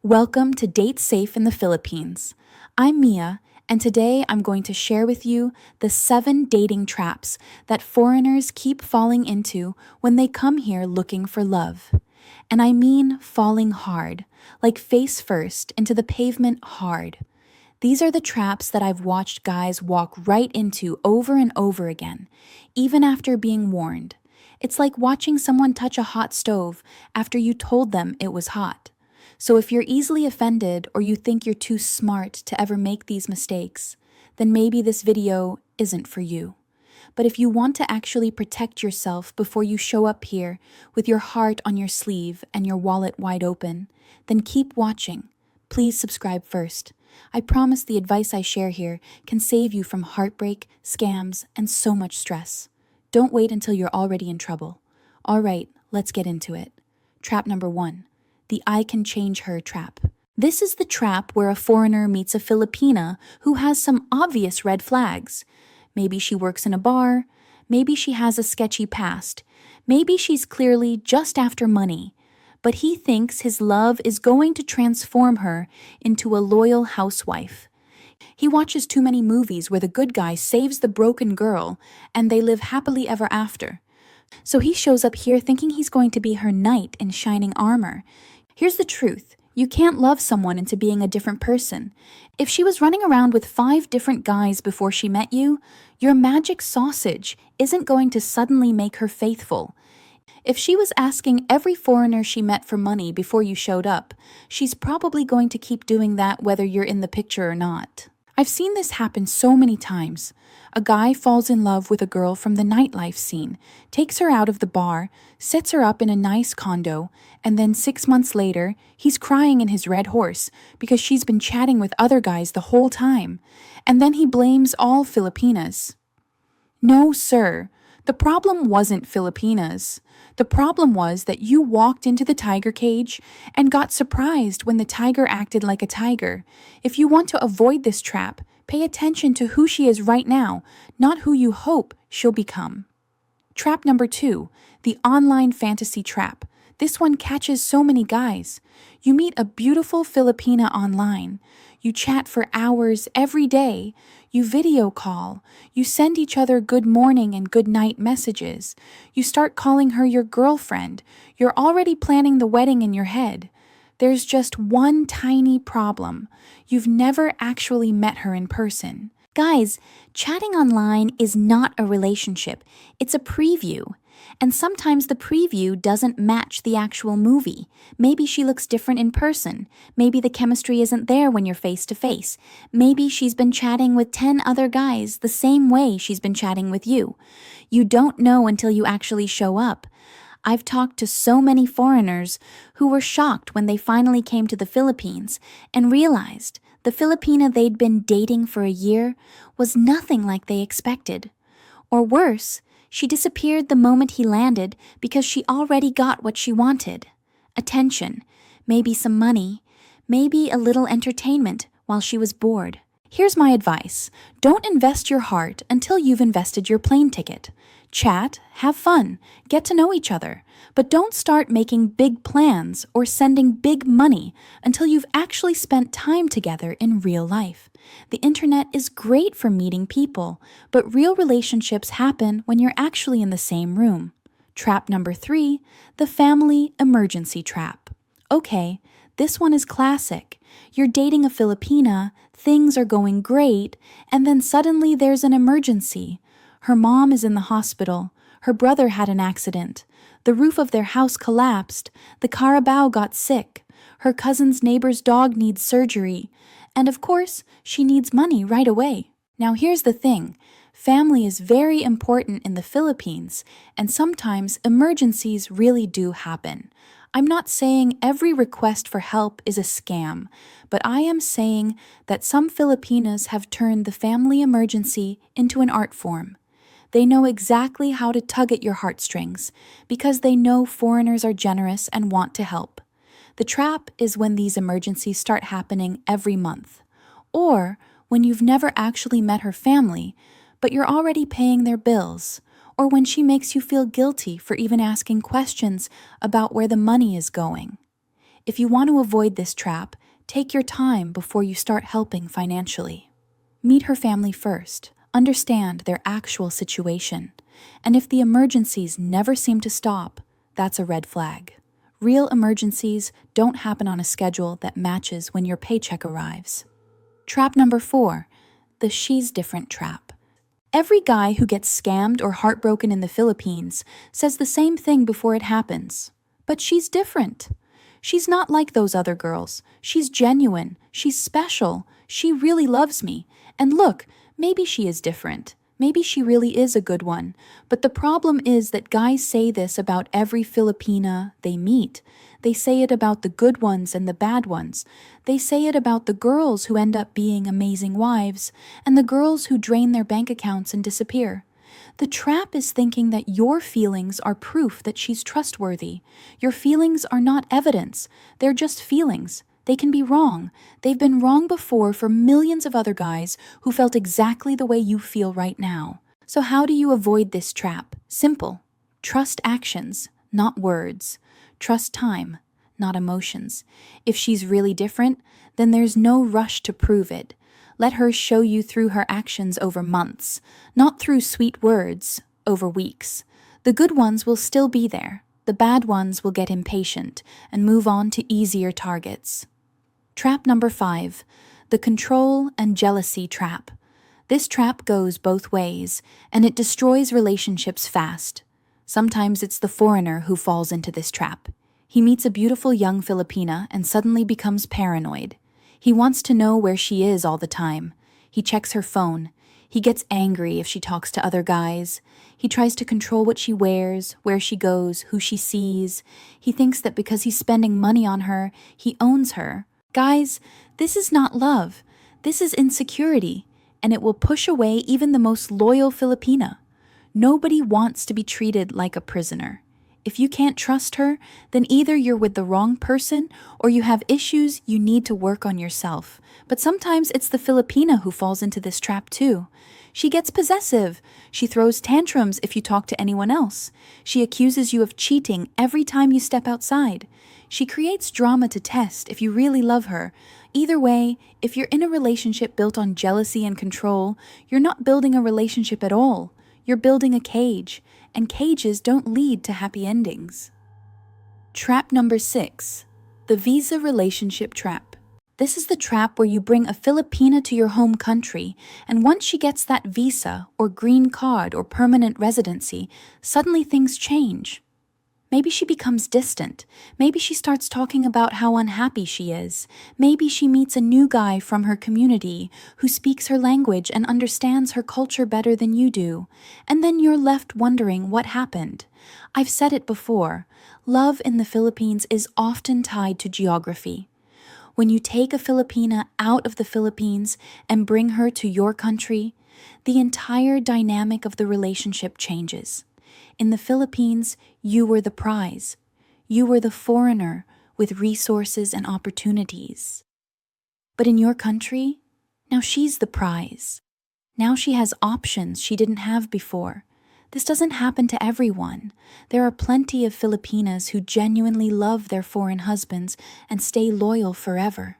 Welcome to Date Safe in the Philippines. I'm Mia, and today I'm going to share with you the 7 dating traps that foreigners keep falling into when they come here looking for love. And I mean falling hard, like face first into the pavement hard. These are the traps that I've watched guys walk right into over and over again, even after being warned. It's like watching someone touch a hot stove after you told them it was hot. So if you're easily offended or you think you're too smart to ever make these mistakes, then maybe this video isn't for you. But if you want to actually protect yourself before you show up here with your heart on your sleeve and your wallet wide open, then keep watching. Please subscribe first. I promise the advice I share here can save you from heartbreak, scams, and so much stress. Don't wait until you're already in trouble. All right, let's get into it. Trap number 1. The I can change her trap. This is the trap where a foreigner meets a Filipina who has some obvious red flags. Maybe she works in a bar, maybe she has a sketchy past, maybe she's clearly just after money, but he thinks his love is going to transform her into a loyal housewife. He watches too many movies where the good guy saves the broken girl and they live happily ever after. So he shows up here thinking he's going to be her knight in shining armor. Here's the truth. You can't love someone into being a different person. If she was running around with 5 different guys before she met you, your magic sausage isn't going to suddenly make her faithful. If she was asking every foreigner she met for money before you showed up, she's probably going to keep doing that whether you're in the picture or not. I've seen this happen so many times. A guy falls in love with a girl from the nightlife scene, takes her out of the bar, sets her up in a nice condo, and then 6 months later, he's crying in his red horse because she's been chatting with other guys the whole time. And then he blames all Filipinas. No, sir. The problem wasn't Filipinas. The problem was that you walked into the tiger cage and got surprised when the tiger acted like a tiger. If you want to avoid this trap, pay attention to who she is right now, not who you hope she'll become. Trap number 2, the online fantasy trap. This one catches so many guys. You meet a beautiful Filipina online. You chat for hours every day. You video call. You send each other good morning and good night messages. You start calling her your girlfriend. You're already planning the wedding in your head. There's just one tiny problem. You've never actually met her in person. Guys, chatting online is not a relationship. It's a preview. And sometimes the preview doesn't match the actual movie. Maybe she looks different in person. Maybe the chemistry isn't there when you're face to face. Maybe she's been chatting with 10 other guys the same way she's been chatting with you. You don't know until you actually show up. I've talked to so many foreigners who were shocked when they finally came to the Philippines and realized the Filipina they'd been dating for a year was nothing like they expected. Or worse, she disappeared the moment he landed because she already got what she wanted. Attention, maybe some money, maybe a little entertainment while she was bored. Here's my advice. Don't invest your heart until you've invested your plane ticket. Chat, have fun, get to know each other, but don't start making big plans or sending big money until you've actually spent time together in real life. The internet is great for meeting people, but real relationships happen when you're actually in the same room. Trap number 3, the family emergency trap. Okay, this one is classic. You're dating a Filipina, things are going great, and then suddenly there's an emergency. Her mom is in the hospital. Her brother had an accident. The roof of their house collapsed. The carabao got sick. Her cousin's neighbor's dog needs surgery. And of course, she needs money right away. Now here's the thing. Family is very important in the Philippines, and sometimes emergencies really do happen. I'm not saying every request for help is a scam, but I am saying that some Filipinas have turned the family emergency into an art form. They know exactly how to tug at your heartstrings because they know foreigners are generous and want to help. The trap is when these emergencies start happening every month, or when you've never actually met her family, but you're already paying their bills, or when she makes you feel guilty for even asking questions about where the money is going. If you want to avoid this trap, take your time before you start helping financially. Meet her family first. Understand their actual situation. And if the emergencies never seem to stop, that's a red flag. Real emergencies don't happen on a schedule that matches when your paycheck arrives. Trap number 4, the she's different trap. Every guy who gets scammed or heartbroken in the Philippines says the same thing before it happens. But she's different. She's not like those other girls. She's genuine. She's special. She really loves me. And look, maybe she is different. Maybe she really is a good one. But the problem is that guys say this about every Filipina they meet. They say it about the good ones and the bad ones. They say it about the girls who end up being amazing wives and the girls who drain their bank accounts and disappear. The trap is thinking that your feelings are proof that she's trustworthy. Your feelings are not evidence. They're just feelings. They can be wrong. They've been wrong before for millions of other guys who felt exactly the way you feel right now. So how do you avoid this trap? Simple. Trust actions, not words. Trust time, not emotions. If she's really different, then there's no rush to prove it. Let her show you through her actions over months, not through sweet words over weeks. The good ones will still be there. The bad ones will get impatient and move on to easier targets. Trap number 5, the control and jealousy trap. This trap goes both ways, and it destroys relationships fast. Sometimes it's the foreigner who falls into this trap. He meets a beautiful young Filipina and suddenly becomes paranoid. He wants to know where she is all the time. He checks her phone. He gets angry if she talks to other guys. He tries to control what she wears, where she goes, who she sees. He thinks that because he's spending money on her, he owns her. Guys, this is not love. This is insecurity, and it will push away even the most loyal Filipina. Nobody wants to be treated like a prisoner. If you can't trust her, then either you're with the wrong person or you have issues you need to work on yourself. But sometimes it's the Filipina who falls into this trap too. She gets possessive. She throws tantrums if you talk to anyone else. She accuses you of cheating every time you step outside. She creates drama to test if you really love her. Either way, if you're in a relationship built on jealousy and control, you're not building a relationship at all. You're building a cage, and cages don't lead to happy endings. Trap number 6, the visa relationship trap. This is the trap where you bring a Filipina to your home country, and once she gets that visa, or green card, or permanent residency, suddenly things change. Maybe she becomes distant. Maybe she starts talking about how unhappy she is. Maybe she meets a new guy from her community who speaks her language and understands her culture better than you do. And then you're left wondering what happened. I've said it before. Love in the Philippines is often tied to geography. When you take a Filipina out of the Philippines and bring her to your country, the entire dynamic of the relationship changes. In the Philippines, you were the prize. You were the foreigner with resources and opportunities. But in your country, now she's the prize. Now she has options she didn't have before. This doesn't happen to everyone. There are plenty of Filipinas who genuinely love their foreign husbands and stay loyal forever.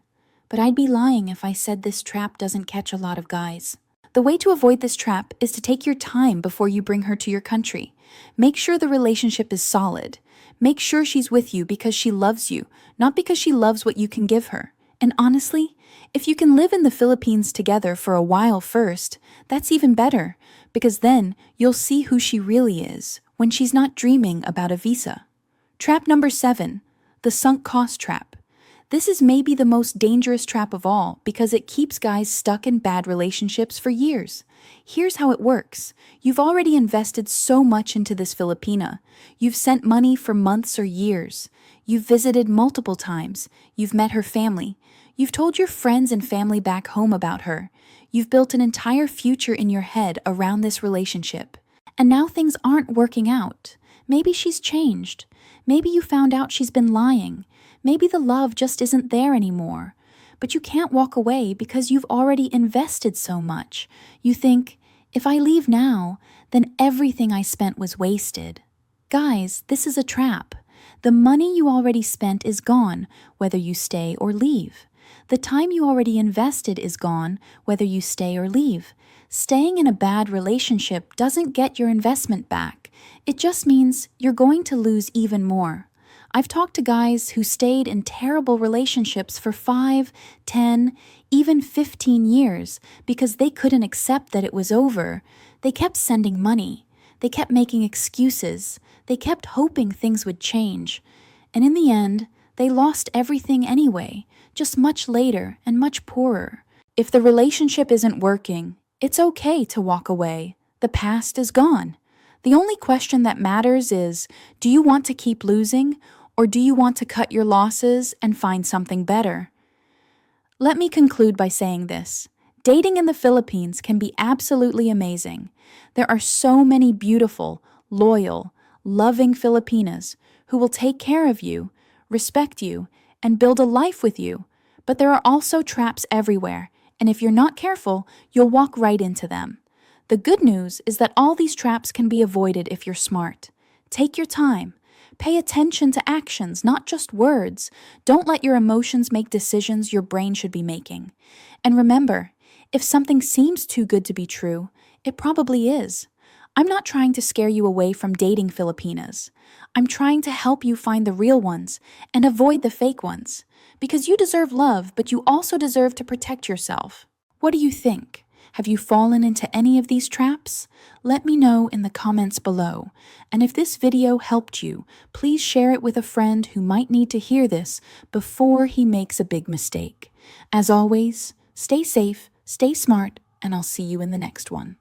But I'd be lying if I said this trap doesn't catch a lot of guys. The way to avoid this trap is to take your time before you bring her to your country. Make sure the relationship is solid. Make sure she's with you because she loves you, not because she loves what you can give her. And honestly, if you can live in the Philippines together for a while first, that's even better, because then you'll see who she really is when she's not dreaming about a visa. Trap number 7, the sunk cost trap. This is maybe the most dangerous trap of all because it keeps guys stuck in bad relationships for years. Here's how it works. You've already invested so much into this Filipina. You've sent money for months or years. You've visited multiple times. You've met her family. You've told your friends and family back home about her. You've built an entire future in your head around this relationship. And now things aren't working out. Maybe she's changed. Maybe you found out she's been lying. Maybe the love just isn't there anymore. But you can't walk away because you've already invested so much. You think, if I leave now, then everything I spent was wasted. Guys, this is a trap. The money you already spent is gone, whether you stay or leave. The time you already invested is gone, whether you stay or leave. Staying in a bad relationship doesn't get your investment back. It just means you're going to lose even more. I've talked to guys who stayed in terrible relationships for 5, 10, even 15 years because they couldn't accept that it was over. They kept sending money. They kept making excuses. They kept hoping things would change. And in the end, they lost everything anyway, just much later and much poorer. If the relationship isn't working, it's okay to walk away. The past is gone. The only question that matters is, do you want to keep losing, or do you want to cut your losses and find something better? Let me conclude by saying this. Dating in the Philippines can be absolutely amazing. There are so many beautiful, loyal, loving Filipinas who will take care of you, respect you, and build a life with you. But there are also traps everywhere, and if you're not careful, you'll walk right into them. The good news is that all these traps can be avoided if you're smart. Take your time. Pay attention to actions, not just words. Don't let your emotions make decisions your brain should be making. And remember, if something seems too good to be true, it probably is. I'm not trying to scare you away from dating Filipinas. I'm trying to help you find the real ones and avoid the fake ones. Because you deserve love, but you also deserve to protect yourself. What do you think? Have you fallen into any of these traps? Let me know in the comments below. And if this video helped you, please share it with a friend who might need to hear this before he makes a big mistake. As always, stay safe, stay smart, and I'll see you in the next one.